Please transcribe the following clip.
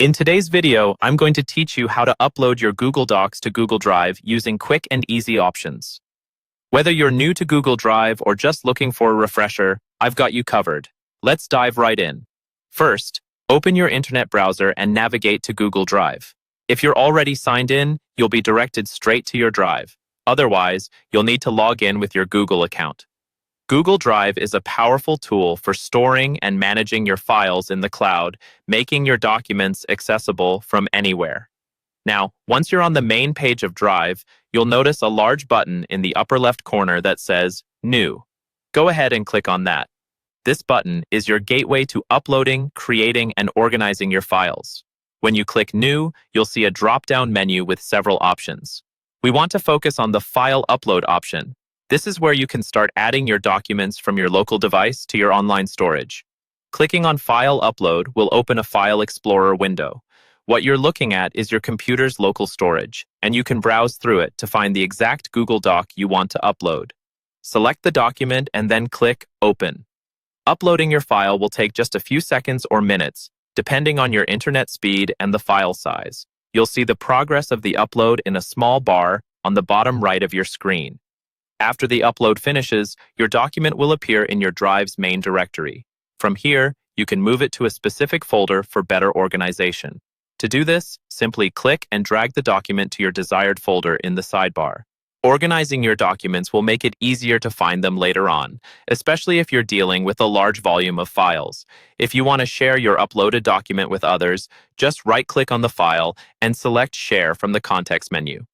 In today's video, I'm going to teach you how to upload your Google Docs to Google Drive using quick and easy options. Whether you're new to Google Drive or just looking for a refresher, I've got you covered. Let's dive right in. First, open your internet browser and navigate to Google Drive. If you're already signed in, you'll be directed straight to your drive. Otherwise, you'll need to log in with your Google account. Google Drive is a powerful tool for storing and managing your files in the cloud, making your documents accessible from anywhere. Now, once you're on the main page of Drive, you'll notice a large button in the upper left corner that says New. Go ahead and click on that. This button is your gateway to uploading, creating, and organizing your files. When you click New, you'll see a drop-down menu with several options. We want to focus on the File Upload option. This is where you can start adding your documents from your local device to your online storage. Clicking on File Upload will open a File Explorer window. What you're looking at is your computer's local storage, and you can browse through it to find the exact Google Doc you want to upload. Select the document and then click Open. Uploading your file will take just a few seconds or minutes, depending on your internet speed and the file size. You'll see the progress of the upload in a small bar on the bottom right of your screen. After the upload finishes, your document will appear in your Drive's main directory. From here, you can move it to a specific folder for better organization. To do this, simply click and drag the document to your desired folder in the sidebar. Organizing your documents will make it easier to find them later on, especially if you're dealing with a large volume of files. If you want to share your uploaded document with others, just right-click on the file and select Share from the context menu.